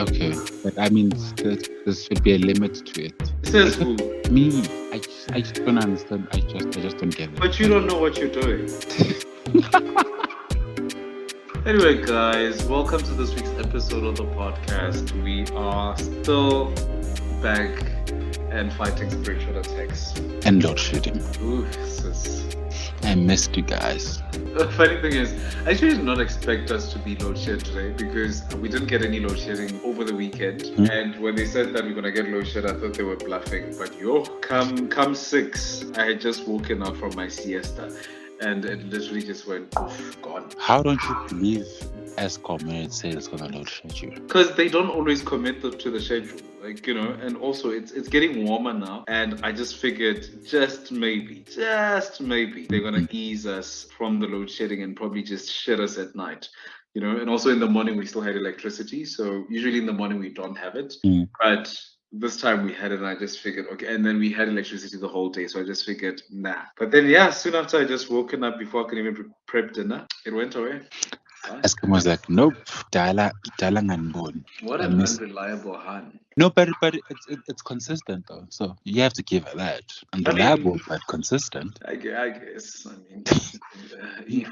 Okay, but I mean, there should be a limit to it. Says who? Me, I just don't understand. I just don't get it. But you don't know what you're doing. Anyway, guys, welcome to this week's episode of the podcast. We are still back and fighting spiritual attacks. And load shedding. Ooh, sis. I missed you guys. The funny thing is, I actually did not expect us to be load shed today because we didn't get any load shedding over the weekend. And when they said that we're gonna get load shed, I thought they were bluffing. But come 6, I had just woken up from my siesta, and it literally just went poof, gone. How don't you believe Eskom when it says it's gonna load shed you? Because they don't always commit to the schedule, and also it's getting warmer now, and I just figured just maybe they're gonna ease us from the load shedding and probably just shed us at night, and also in the morning we still had electricity, so usually in the morning we don't have it, but this time we had it, and I just figured, okay, and then we had electricity the whole day, so I just figured, nah. But then, soon after I just woken up, before I could even prep dinner, it went away. Eskom was like, nope, dala nganiboni. What an unreliable Han. No, but it's consistent though, so you have to give it that. Unreliable, but consistent. I guess. I mean,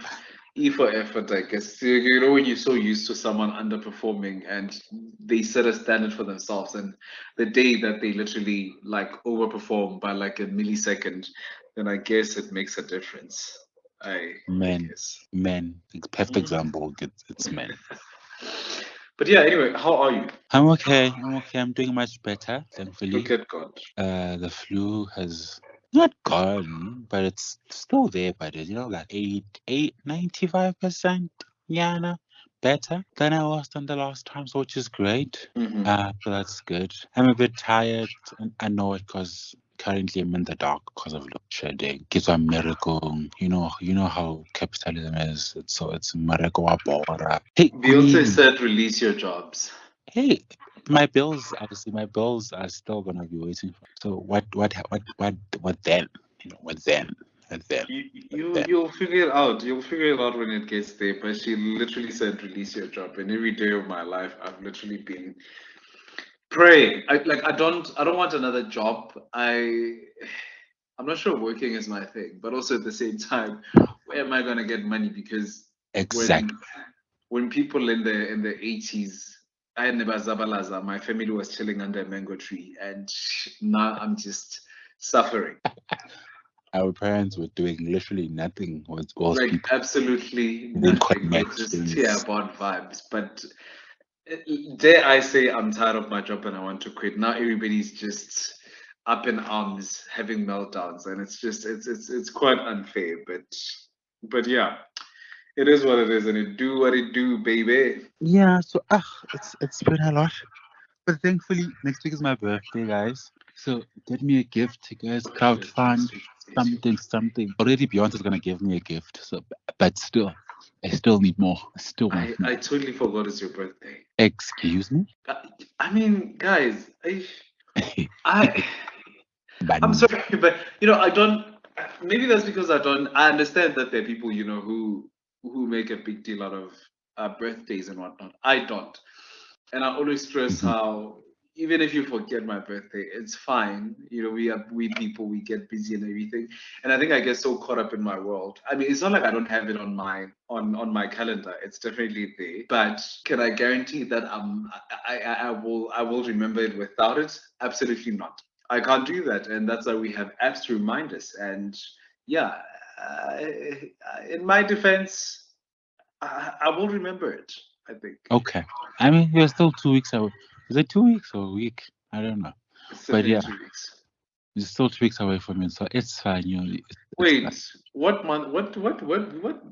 E for effort, I guess. When you're so used to someone underperforming and they set a standard for themselves, and the day that they literally overperform by like a millisecond, then I guess it makes a difference. Men. Perfect example. It's men. But anyway, how are you? I'm okay. I'm doing much better, thankfully. Look at God. The flu has not gone, but it's still there. But it's, like 95%, better than I was than the last time, so which is great. So that's good. I'm a bit tired, and I know it because currently I'm in the dark because of load shedding. It's a miracle. You know how capitalism is. It's a miracle. Hey, Beyonce said, "Release your jobs." Hey, my bills are still gonna be waiting for. So what then? What then? You'll figure it out. You'll figure it out when it gets there. But she literally said, "Release your job." And every day of my life, I've literally been praying. I don't want another job. I'm not sure working is my thing, but also at the same time, where am I gonna get money? Because exactly when people in the 80s, I had never zabalaza. My family was chilling under a mango tree, and now I'm just suffering. Our parents were doing literally nothing. Absolutely nothing. Just tear-bond vibes. But dare I say, I'm tired of my job and I want to quit. Now everybody's just up in arms, having meltdowns, and it's quite unfair. But yeah. It is what it is, and it do what it do, baby. Yeah, so it's been a lot. But thankfully, next week is my birthday, guys. So get me a gift, guys. Crowdfund, something. Already Beyonce's gonna give me a gift. So, but still, I still need more. I totally forgot it's your birthday. Excuse me? I mean, guys, I'm sorry, but I don't. Maybe that's because I understand that there are people who make a big deal out of birthdays and whatnot. I don't. And I always stress how, even if you forget my birthday, it's fine. We people, we get busy and everything. And I think I get so caught up in my world. I mean, it's not like I don't have it on my calendar. It's definitely there. But can I guarantee that I will remember it without it? Absolutely not. I can't do that. And that's why we have apps to remind us. And in my defense, I will remember it, I think. Okay. I mean, you're still 2 weeks away. Is it 2 weeks or a week? I don't know. But yeah, 2 weeks. You're still 2 weeks away from it, so it's fine. Wait, what month? What?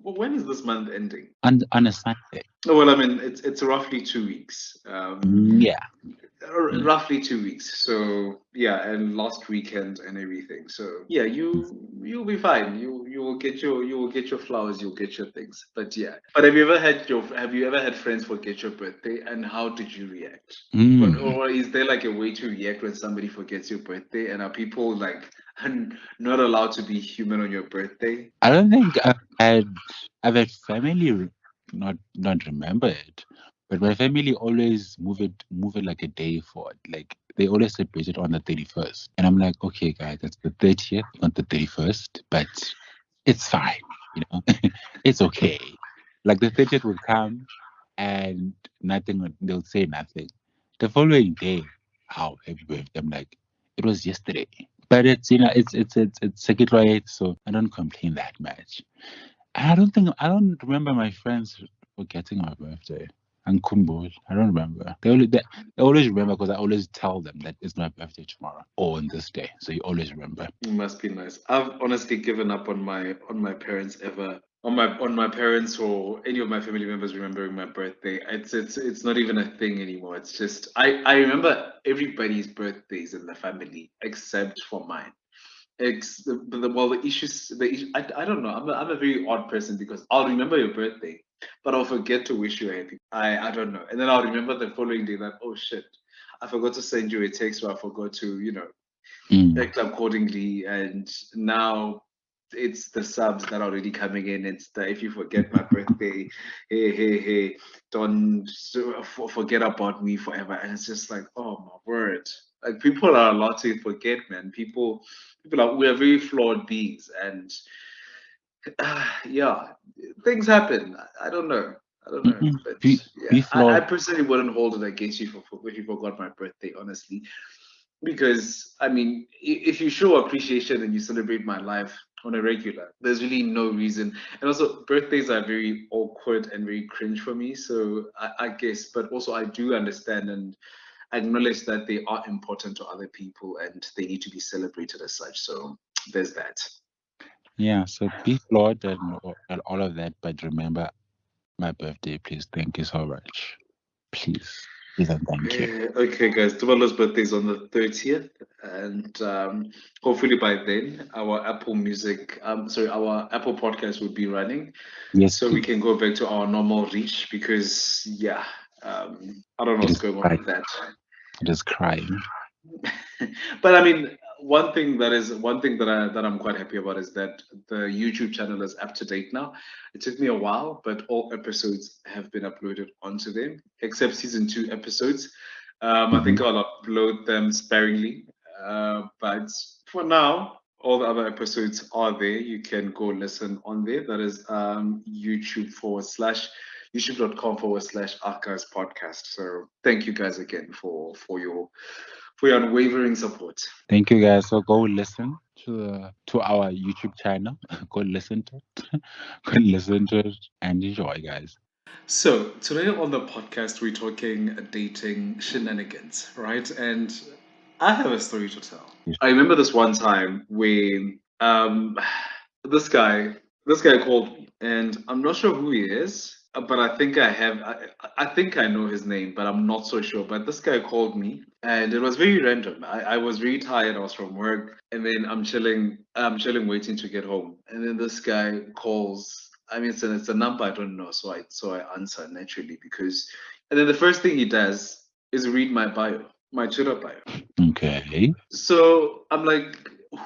When is this month ending? On a Sunday. Oh, well, I mean, it's roughly 2 weeks. Roughly 2 weeks. So and last weekend and everything. So you'll be fine. You will get your flowers. You'll get your things. But have you ever had friends forget your birthday, and how did you react? Or is there like a way to react when somebody forgets your birthday, and are people not allowed to be human on your birthday? I don't think I've had family not remember it, But my family always move it like a day forward. Like they always celebrate it on the 31st. And I'm like, okay, guys, that's the 30th, not the 31st, but it's fine, you know. It's okay. Like the 30th would come and they'll say nothing. The following day, how happy birthday. I'm like, it was yesterday. But it's it's circuit riot, so I don't complain that much. And I don't remember my friends forgetting my birthday. And Kumbul, I don't remember. They always remember because I always tell them that it's my birthday tomorrow or on this day. So you always remember. It must be nice. I've honestly given up on my parents ever on my parents or any of my family members remembering my birthday. It's not even a thing anymore. It's just I remember everybody's birthdays in the family except for mine. The issues I don't know. I'm a very odd person because I'll remember your birthday, but I'll forget to wish you a happy. I don't know, and then I'll remember the following day that, oh shit, I forgot to send you a text, or I forgot to act accordingly, and now it's the subs that are already coming in. It's the, if you forget my birthday, hey, don't forget about me forever. And it's just like, oh my word. Like people are allowed to forget, man. People are, we are very flawed beings, and yeah, things happen. I don't know. I don't know, but Be yeah, I flawed. personally wouldn't hold it against you if you forgot my birthday, honestly, because I mean, if you show appreciation and you celebrate my life on a regular, there's really no reason. And also, birthdays are very awkward and very cringe for me. So I guess, but also I do understand and acknowledge that they are important to other people and they need to be celebrated as such. So there's that. Yeah, so be flawed and all of that, but remember my birthday, please. Thank you so much. Please. Please and thank you. Okay, guys, Tubalo's birthday is on the 30th, and hopefully by then our Apple Music, our Apple Podcast would be running, Yes, so we please. can go back to our normal reach because yeah, I don't know It what's is going on crying. with that. It is crying. But I mean, one thing that I'm quite happy about is that the YouTube channel is up to date now. It took me a while, but all episodes have been uploaded onto them, except season 2 episodes. I think Mhm. I'll upload them sparingly, but for now, all the other episodes are there. You can go listen on there. That is youtube.com/archives podcast. So thank you guys again for your unwavering support. Thank you guys. So go listen to our YouTube channel. Go listen to it. Go listen to it and enjoy, guys. So today on the podcast, we're talking dating shenanigans, right? And I have a story to tell. I remember this one time when this guy this guy called me, and I'm not sure who he is, but I think I know his name, but I'm not so sure. But this guy called me, and it was very random. I was very tired. I was from work, and then I'm chilling, waiting to get home, and then this guy calls. I mean, it's a number I don't know, so I answer naturally because, and then the first thing he does is read my bio, my Twitter bio. Okay. So I'm like,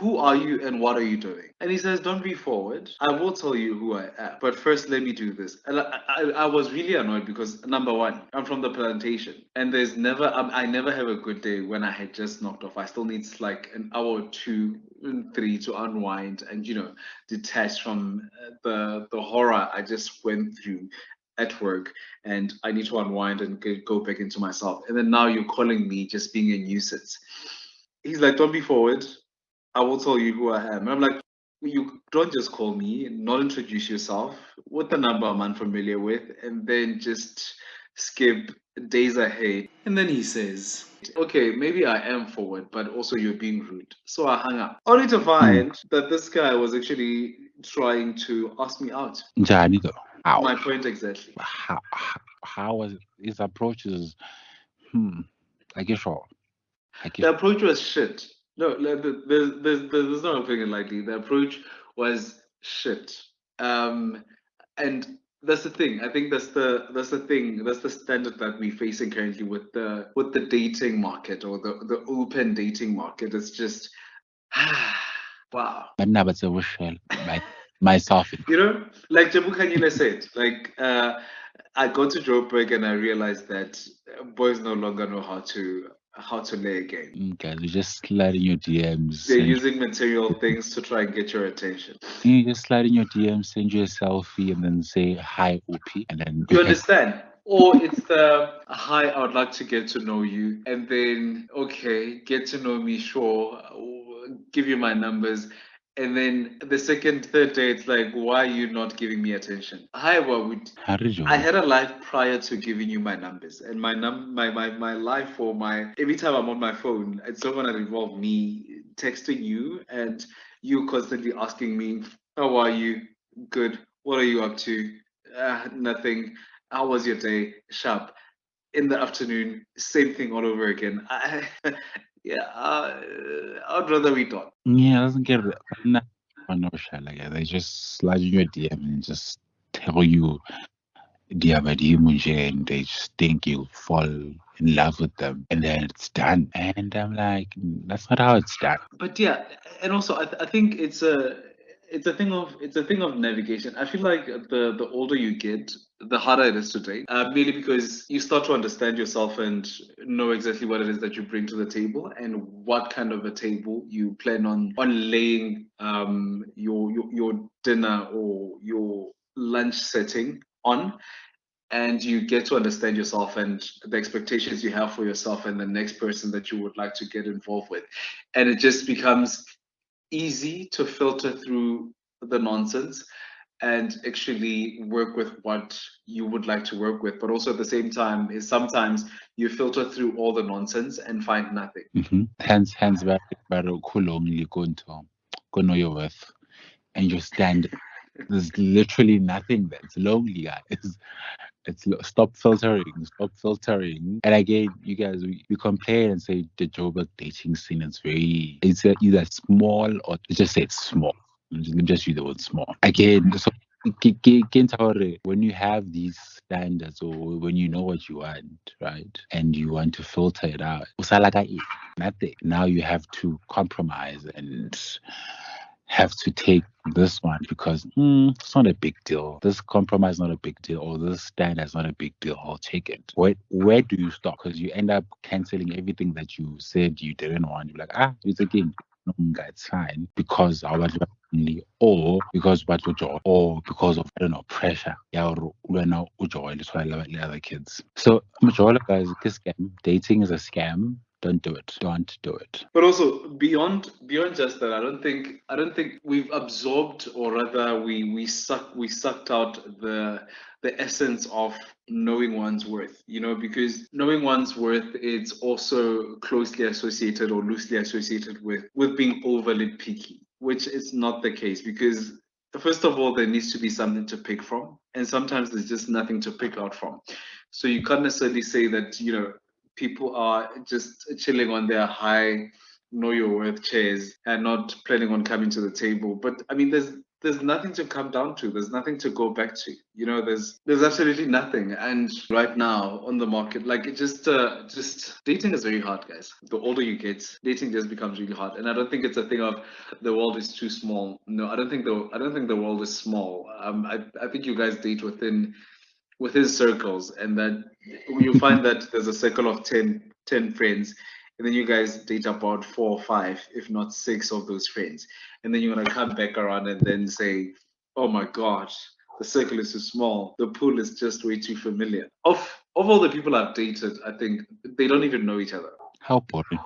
who are you and what are you doing? And he says, don't be forward. I will tell you who I am. But first, let me do this. And I was really annoyed because, number one, I'm from the plantation. And I never have a good day when I had just knocked off. I still need like an hour or two, 3 to unwind and, detach from the horror I just went through at work, and I need to unwind and go back into myself. And then now you're calling me just being a nuisance. He's like, don't be forward. I will tell you who I am. And I'm like, you don't just call me, not introduce yourself with the number I'm unfamiliar with, and then just skip days ahead. And then he says, okay, maybe I am forward, but also you're being rude. So I hung up. Only to find that this guy was actually trying to ask me out. Njani though? How? My point exactly. How was it? His approach is I guess so. The approach was shit. No, there's no putting it lightly. The approach was shit. And that's the thing. I think that's the thing. That's the standard that we're facing currently with the dating market or the open dating market. It's just wow. But now it's a wish myself. Like Jabu Kanyile said, like I got to Joburg and I realized that boys no longer know how to lay a game. Guys, you just slide in your DMs. They're using material things to try and get your attention. You just slide in your DMs, send you a selfie, and then say hi, OP, and then You understand? Or it's the hi, I would like to get to know you, and then okay, get to know me, sure, give you my numbers. And then the second, third day, it's like, why are you not giving me attention? Hi, Wawud. I had a life prior to giving you my numbers, and my life, or my every time I'm on my phone, it's not gonna involve me texting you and you constantly asking me, "How are you? Good. What are you up to? Nothing. How was your day? Sharp. In the afternoon, same thing all over again." Yeah, I'd rather we don't. Yeah, doesn't get it. No, like they just slide in your DM and just tell you and they just think you fall in love with them, and then it's done. And I'm like, that's not how it's done. But yeah, and also I think it's a thing of navigation. I feel like the older you get, the harder it is to date. Merely because you start to understand yourself and know exactly what it is that you bring to the table and what kind of a table you plan on laying your dinner or your lunch setting on. And you get to understand yourself and the expectations you have for yourself and the next person that you would like to get involved with. And it just becomes easy to filter through the nonsense and actually work with what you would like to work with. But also at the same time, is sometimes you filter through all the nonsense and find nothing. Hence, but only going to know your worth and your standard. There's literally nothing that's lonely, guys. Stop filtering. And again, you guys, we complain and say the Joburg dating scene is it's either small or just say it's small. Let me just use the word small. Again, so when you have these standards or when you know what you want, right, and you want to filter it out, nothing. Now you have to compromise and have to take this one because it's not a big deal. This compromise is not a big deal, or this stand is not a big deal. I'll take it. Where do you stop? Because you end up canceling everything that you said you didn't want. You're like, it's again. No, it's fine because I was family, or because what would you, or because of I don't know pressure. Yeah, or we're now the other kids. So guys, this scam. Dating is a scam. Don't do it. Don't do it. But also beyond just that, I don't think we've absorbed, or rather we sucked out the essence of knowing one's worth. Because knowing one's worth is also closely associated or loosely associated with being overly picky, which is not the case because first of all, there needs to be something to pick from, and sometimes there's just nothing to pick out from. So you can't necessarily say that people are just chilling on their high know your worth chairs and not planning on coming to the table. But I mean, there's nothing to come down to. There's nothing to go back to. There's absolutely nothing. And right now on the market, like it just dating is very hard, guys. The older you get, dating just becomes really hard. And I don't think it's a thing of the world is too small. No, I don't think the world is small. I think you guys date within circles, and that you find that there's a circle of 10 friends, and then you guys date about 4 or 5, if not 6 of those friends, and then you're going to come back around and then say, oh my gosh, the circle is too small, the pool is just way too familiar. Of all the people I've dated, I think they don't even know each other. How boring.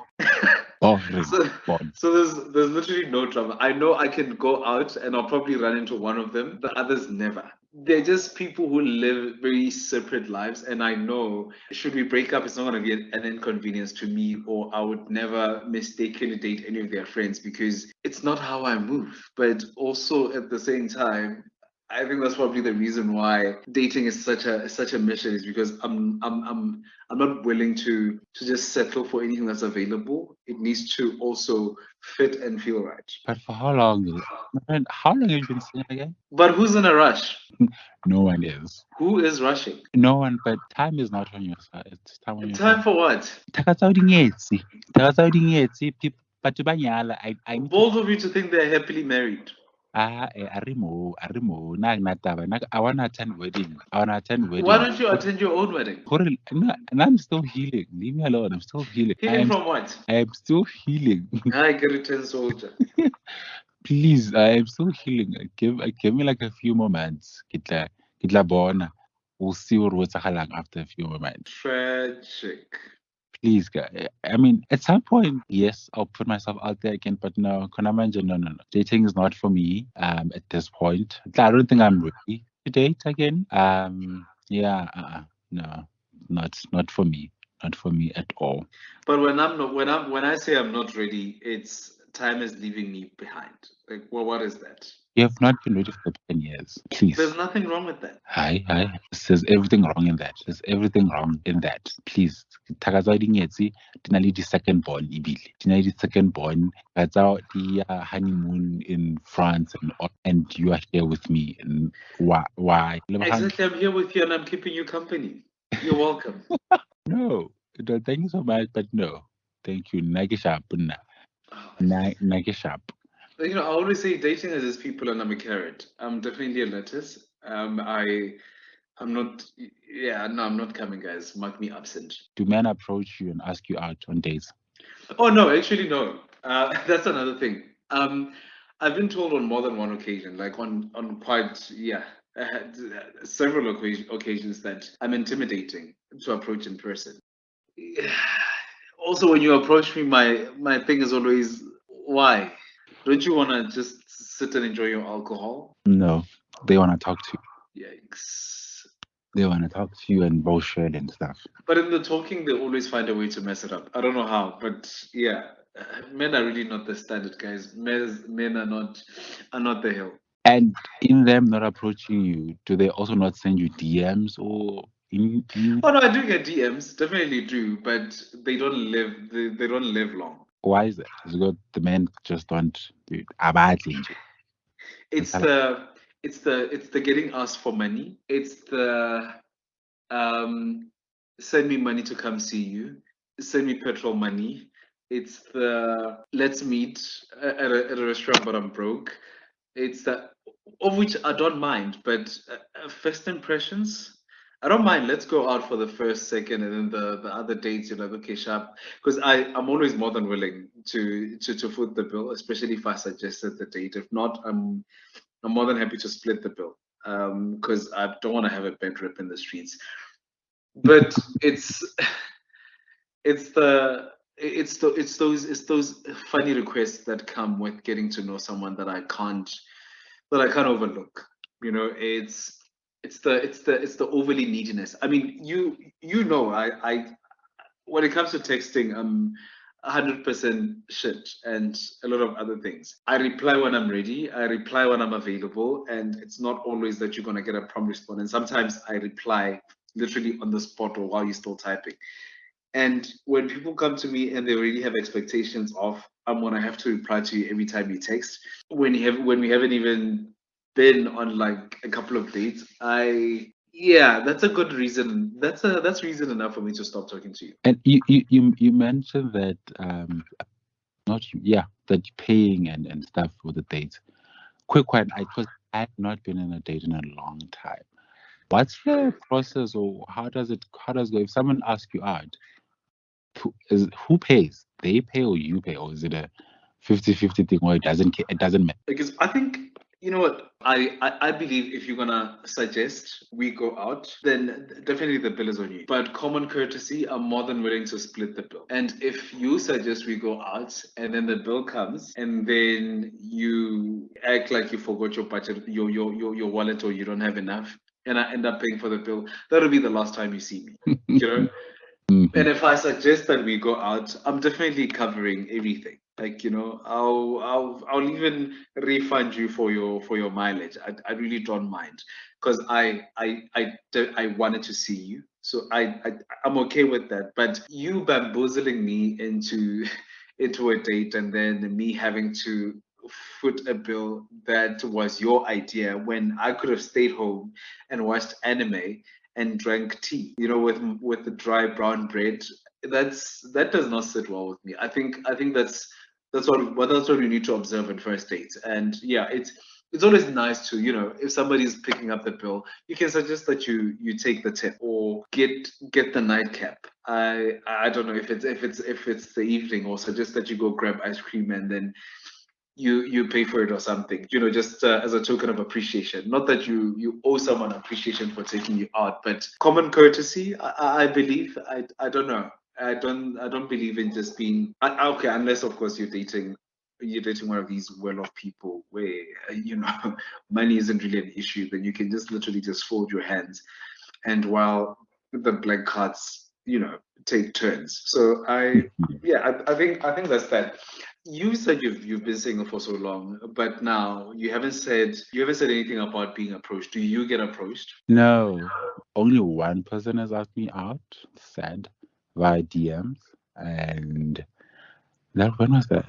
So there's literally no drama. I know I can go out and I'll probably run into one of them, the others never. They're just people who live very separate lives, and I know should we break up, it's not going to be an inconvenience to me, or I would never mistakenly date any of their friends because it's not how I move. But also at the same time, I think that's probably the reason why dating is such a mission, is because I'm not willing to just settle for anything that's available. It needs to also fit and feel right. But for how long? How long have you been single again? But who's in a rush? No one is. Who is rushing? No one, but time is not on your side. It's time on your side. Time for what? People, bold of you to think they're happily married. Arimo. I wanna attend wedding. Why don't you attend your own wedding? I'm still healing. Leave me alone. I'm still healing. Healing from what? I am still healing. I get a 10 soldier. Please, I am still healing. Give me like a few moments. Kitla bona. We'll see what's after a few moments. Tragic. Please, guys. I mean, at some point, yes, I'll put myself out there again, but no, Konamanja, no. Dating is not for me. At this point, I don't think I'm ready to date again. Yeah, no, not for me. Not for me at all. But when I say I'm not ready, it's time is leaving me behind. Like, well, what is that? You have not been ready for 10 years. Please. There's nothing wrong with that. Hi. There's everything wrong in that. There's everything wrong in that. Please. Takazwa dingetse, dinali the second born ibile. Dinali the second born. That's our the honeymoon in France and you are here with me. And why? Exactly, I'm here with you and I'm keeping you company. You're welcome. No, thank you so much, but no. Thank you. Nike sharp. Nike sharp. You know, I always say dating is just people and I'm a carrot. I'm definitely a lettuce. I'm not I'm not coming, guys. Mark me absent. Do men approach you and ask you out on dates? Oh no, actually no. That's another thing. I've been told on more than one occasion, like on quite several occasions that I'm intimidating to approach in person. Also, when you approach me, my thing is always, why? Don't you want to just sit and enjoy your alcohol? No, they want to talk to you. Yikes. They want to talk to you and bullshit and stuff. But in the talking, they always find a way to mess it up. I don't know how, but yeah, men are really not the standard, guys. Men are not the hill. And in them not approaching you, do they also not send you DMs or? Oh no, I do get DMs, definitely do, but they don't live long. Why is that? Because the men just don't do it. It's the getting asked for money. It's the send me money to come see you. Send me petrol money. It's the let's meet at a restaurant but I'm broke. It's that, of which I don't mind, but first impressions, I don't mind. Let's go out for the first, second, and then the other dates. You're like, okay, sharp. Because I'm always more than willing to foot the bill, especially if I suggested the date. If not, I'm more than happy to split the bill. Because I don't want to have a bed rip in the streets. But it's those funny requests that come with getting to know someone that I can't overlook. You know, it's the overly neediness. I mean, you know, I when it comes to texting, I'm 100% shit and a lot of other things. I reply when I'm ready. I reply when I'm available, and it's not always that you're gonna get a prompt response. And sometimes I reply literally on the spot or while you're still typing. And when people come to me and they already have expectations of I'm gonna have to reply to you every time you text, when we haven't even been on like a couple of dates, that's a good reason. That's reason enough for me to stop talking to you. And you mentioned that that you're paying and stuff for the dates. Quick one, because I've not been in a date in a long time. What's the process, or how does it go? If someone asks you out, who pays? They pay or you pay, or is it a 50-50 thing where it doesn't matter? Because I think, you know what, I believe if you're gonna suggest we go out, then definitely the bill is on you. But common courtesy, I'm more than willing to split the bill. And if you suggest we go out and then the bill comes and then you act like you forgot your budget, your wallet, or you don't have enough, and I end up paying for the bill, that'll be the last time you see me. You know? Mm-hmm. And if I suggest that we go out, I'm definitely covering everything. Like, you know, I'll even refund you for your mileage. I really don't mind, because I wanted to see you, so I'm okay with that. But you bamboozling me into a date and then me having to foot a bill that was your idea when I could have stayed home and watched anime and drank tea, you know, with the dry brown bread. That does not sit well with me. I think that's what we need to observe in first dates. And yeah, it's always nice to, if somebody's picking up the bill, you can suggest that you take the tip or get the nightcap. I don't know if it's the evening, or suggest that you go grab ice cream and then you pay for it or something, just as a token of appreciation. Not that you owe someone appreciation for taking you out, but common courtesy. I believe. I don't know. I don't believe in just being okay, unless of course you're dating one of these well-off people where money isn't really an issue. Then you can just literally just fold your hands, and while the blank cards take turns. So I think that's that. You said you've been single for so long, but now you haven't said anything about being approached. Do you get approached? No, only one person has asked me out, sad, via DMs, and when was that?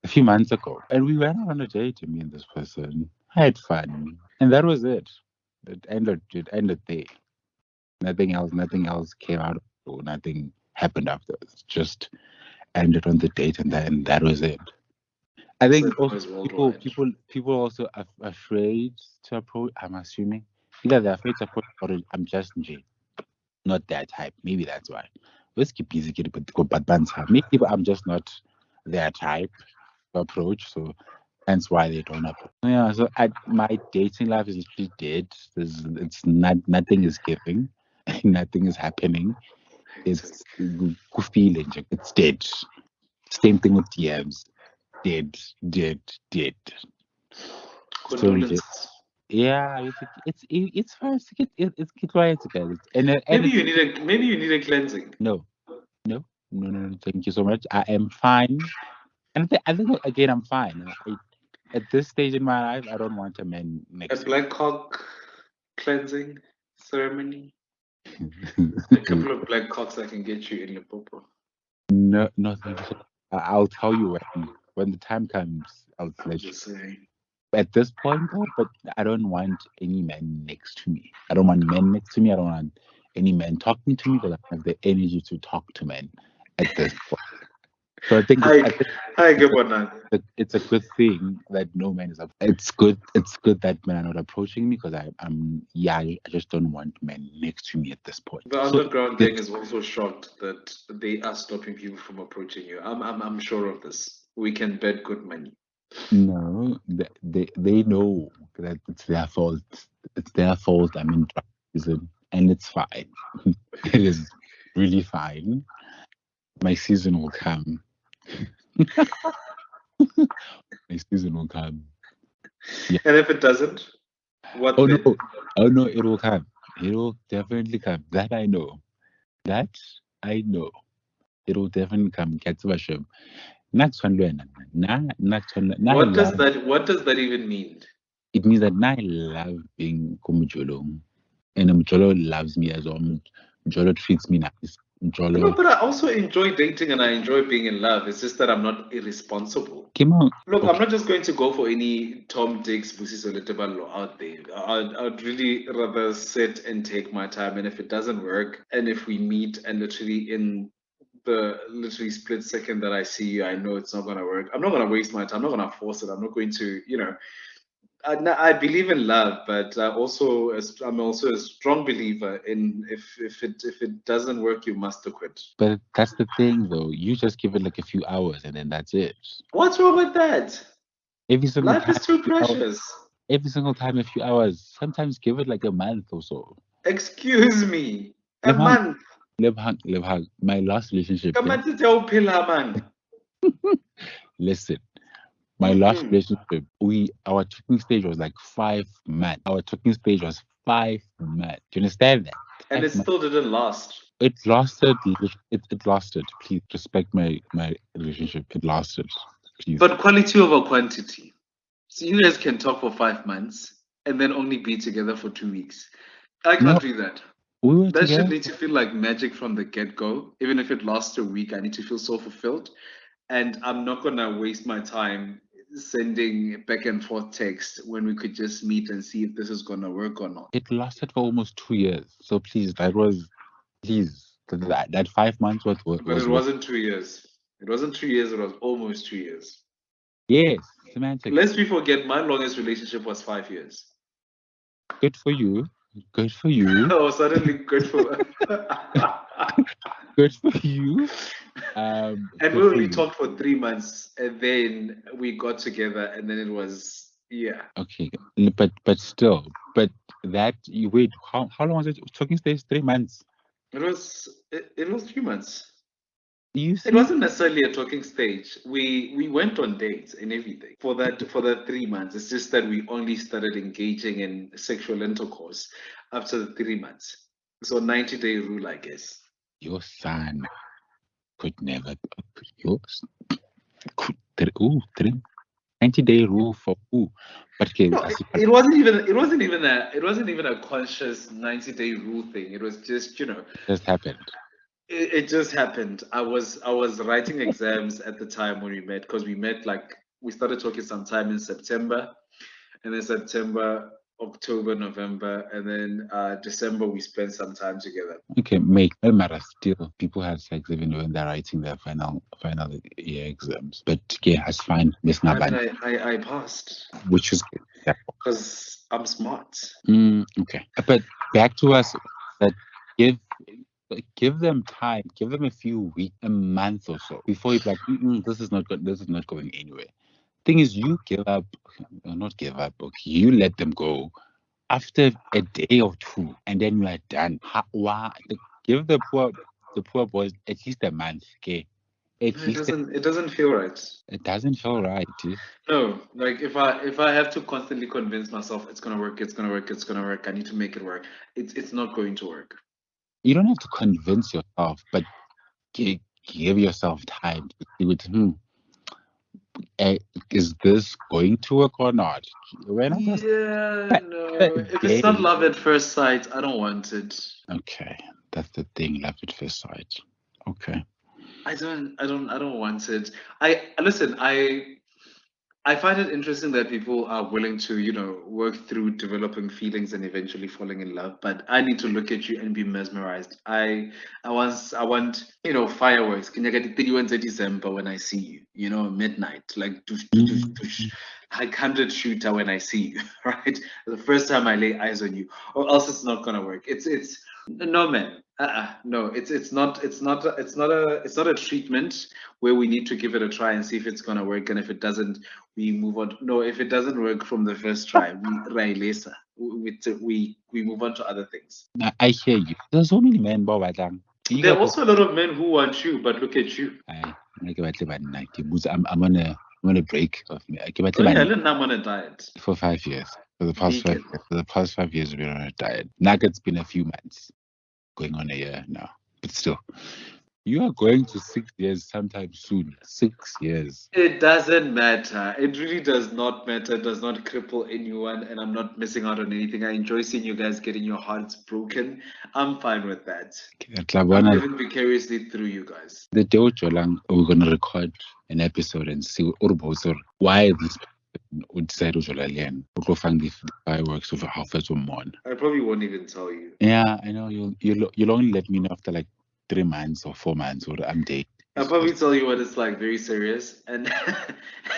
A few months ago. And we went on a date, me and this person. I had fun, and that was it. It ended there. Nothing else came out of it, or nothing happened after. It just ended on the date, and that was it. I think also people also are afraid to approach. I'm assuming either they're afraid to approach, or I'm just not that type. Maybe that's why. Maybe I'm just not their type to approach, so hence why they don't approach. Yeah, so my dating life is literally dead. It's not, nothing is giving, nothing is happening. It's feeling it's dead. Same thing with DMs. Dead. Condolences. So, yeah, it's fine. It's quiet, guys. And maybe you need a cleansing. No. Thank you so much. I am fine, and I think again I'm fine. At this stage in my life, I don't want a man next. A black cock cleansing ceremony. A couple of black cocks I can get you in Limpopo. No, thank you. I'll tell you when the time comes. I'll let you. At this point, though, but I don't want any men next to me. I don't want men next to me. I don't want any men talking to me because I have the energy to talk to men at this point. So I think it's a good thing that no man is up. It's good that men are not approaching me because I just don't want men next to me at this point. The underground gang is also shocked that they are stopping people from approaching you. I'm sure of this. We can bet good money. No, they know that it's their fault. It's their fault. I'm in prison, and it's fine. It is really fine. My season will come. My season will come. Yeah. And if it doesn't, what? Oh no! Oh no! It will come. It will definitely come. That I know. It will definitely come. What does that even mean? It means that I love being Kumujolo, and Mjolo loves me as well. Mjolo treats me nice. No, but I also enjoy dating and I enjoy being in love. It's just that I'm not irresponsible. Look, I'm not just going to go for any Tom, Dick, Busiso Letebalo out there. I'd really rather sit and take my time. And if it doesn't work, and if we meet and literally in the split second that I see you, I know it's not going to work. I'm not going to waste my time. I'm not going to force it. I'm not going to, I believe in love, but I'm also a strong believer in if it doesn't work, you must quit. But that's the thing, though. You just give it like a few hours, and then that's it. What's wrong with that? Life is too precious. Every single time, a few hours. Sometimes give it like a month or so. Excuse me, a month. Lebhang. My last relationship. Listen. My last relationship, our talking stage was like 5 months. Our talking stage was 5 months. Do you understand that? And it still didn't last. It lasted. It lasted. Please respect my relationship. It lasted. Please. But quality over quantity. So you guys can talk for 5 months and then only be together for 2 weeks. I can't do that. That should need to feel like magic from the get-go. Even if it lasts a week, I need to feel so fulfilled. And I'm not going to waste my time sending back and forth text when we could just meet and see if this is going to work or not. It lasted for almost 2 years. So please, that 5 months was. But it wasn't 2 years. It wasn't 2 years. It was almost 2 years. Yes, semantic. Lest we forget, my longest relationship was 5 years. Good for you. Good for you. Oh, suddenly good for. Good for you. And Good we for only you. talked for 3 months, and then we got together, and then it was Okay, but still, but that you wait. How long was it? Talking stage 3 months. It was 3 months. You It see, wasn't necessarily a talking stage. We went on dates and everything for that 3 months. It's just that we only started engaging in sexual intercourse after the 3 months. So 90-day rule, I guess. your son could never. Yours could. Ooh, 90-day rule for who? But okay, No, it wasn't even a conscious 90-day rule thing. It was just, just happened. it just happened. I was writing exams at the time when we met, because we started talking sometime in September, and then September, October, November, and then December we spent some time together. Okay, make no matter. Still, people have sex even when they're writing their final year exams. But yeah, it's fine. Miss I Naban, mean, I passed which is good. Yeah. because I'm smart. Okay, but back to us. That give them time. Give them a few weeks, a month or so before you're like, this is not good. This is not going anywhere. Thing is, you give up, or not give up. Okay, you let them go after a day or two, and then you are done. Give the poor boys at least a month. Okay, at least It doesn't feel right. it doesn't feel right. No, like if I have to constantly convince myself it's gonna work, it's gonna work, it's gonna work, I need to make it work. It's not going to work. You don't have to convince yourself, but give yourself time to see it. Is this going to work or not? We're not just Yeah, no. If it's not love at first sight, I don't want it. Okay, that's the thing. Love at first sight. Okay. I don't want it. Listen, I find it interesting that people are willing to, work through developing feelings and eventually falling in love. But I need to look at you and be mesmerized. I want, fireworks. Can you get the 31st December when I see you, midnight, like tush, tush, tush, tush. Like 100 shooter when I see you, right? The first time I lay eyes on you, or else it's not gonna work. It's no, man. No, it's not a treatment where we need to give it a try and see if it's gonna work, and if it doesn't, we move on. No, if it doesn't work from the first try, we move on to other things. I hear you. There's so many men, Bobatang. There are also a lot of men who want you, but look at you. I'm on a break of me. I'm on a diet for 5 years. For the past 5 years, we've been on a diet. Now it's been a few months, going on a year now, but still. You are going to 6 years sometime soon. 6 years. It doesn't matter. It really does not matter. It does not cripple anyone, and I'm not missing out on anything. I enjoy seeing you guys getting your hearts broken. I'm fine with that. I'm living vicariously through you guys. The day we're going to record an episode and see why this would say we'll find the fireworks over half as a month. I probably won't even tell you. Yeah, I know you'll only let me know after like 3 months or 4 months, or I'm dating. I'll probably tell you what it's like, very serious, and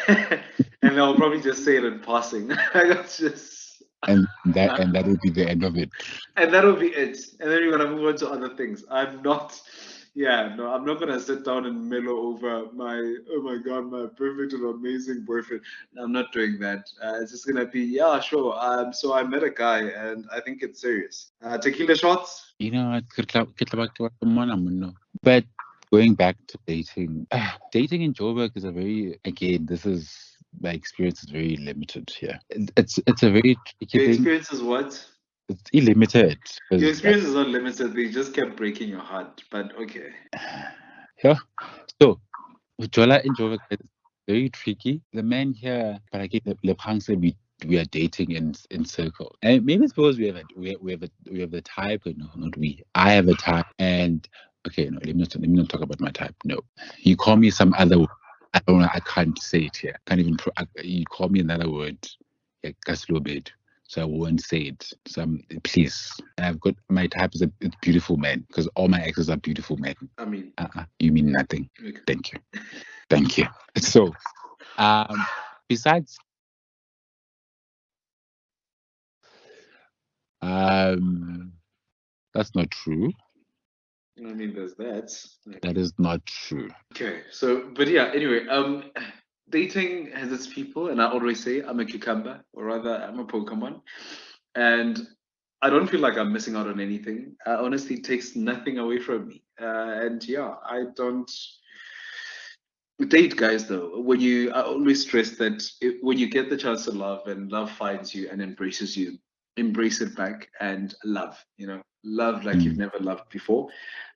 and I'll probably just say it in passing. That's just and that will be the end of it. And that'll be it. And then we're gonna move on to other things. I'm not gonna sit down and mellow over oh my god, my perfect and amazing boyfriend. I'm not doing that. It's just gonna be, yeah, sure. So I met a guy and I think it's serious. Tequila shots. But going back to dating, dating in Joburg is this is my experience is very limited here. It's a very tricky Your experience is what? It's illimited. Your experience is not limited. They just kept breaking your heart. But okay. Yeah. So Jola in Joburg is very tricky. The man here, but I get Lepang said we are dating in circles. And maybe it's because we have the type, no, not we. I have a type, and okay, no, let me not talk about my type. No, you call me some other word. I don't know. I can't say it here. Can't even. You call me another word, like Gaslobed. So I won't say it. So please. And I've got my type is a beautiful man, because all my exes are beautiful men. I mean, you mean nothing. Okay. Thank you. So Besides, that's not true. I mean, there's that. That is not true. Okay, so but yeah, anyway, dating has its people, and I always say I'm a cucumber, or rather, I'm a Pokemon, and I don't feel like I'm missing out on anything. Honestly, it takes nothing away from me, and yeah, I don't date guys though. I always stress that when you get the chance to love, and love finds you and embraces you, embrace it back and love. Love like you've never loved before.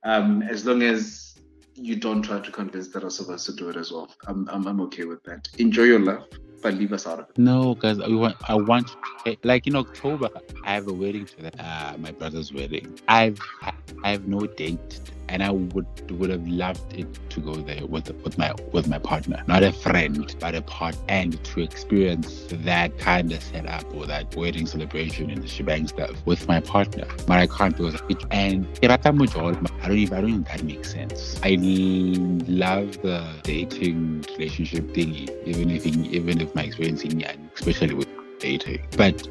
As long as you don't try to convince the rest of us to do it as well. I'm okay with that. Enjoy your love, but leave us out of it. No, guys, I want like in October I have a wedding to my brother's wedding. I have no date, and I would have loved it to go there with my partner, not a friend, but a partner, and to experience that kind of setup or that wedding celebration and the shebang stuff with my partner. But I can't because I don't even that makes sense. I love the dating relationship thingy, even if my experience in young, especially with dating. But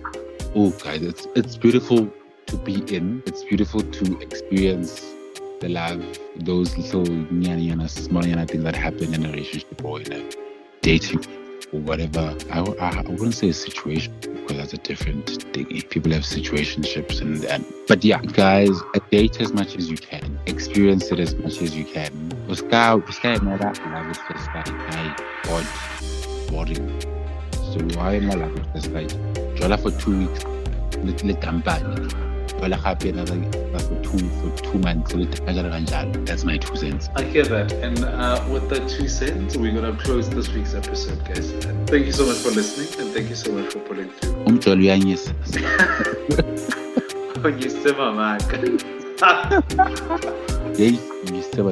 guys, it's beautiful to be in. It's beautiful to experience the love, those little small things that happen in a relationship or in a dating or whatever. I wouldn't say a situation because that's a different thing. People have situationships and but yeah, guys, date as much as you can, experience it as much as you can. Love is just like my God, boring. So why am I like this? Like, Jola for 2 weeks, little campaign. Jola happy another for 2 months. That's my 2 cents. I hear that, and with that 2 cents, we're gonna close this week's episode, guys. And thank you so much for listening, and thank you so much for pulling through. When you still my mic. Yes, you still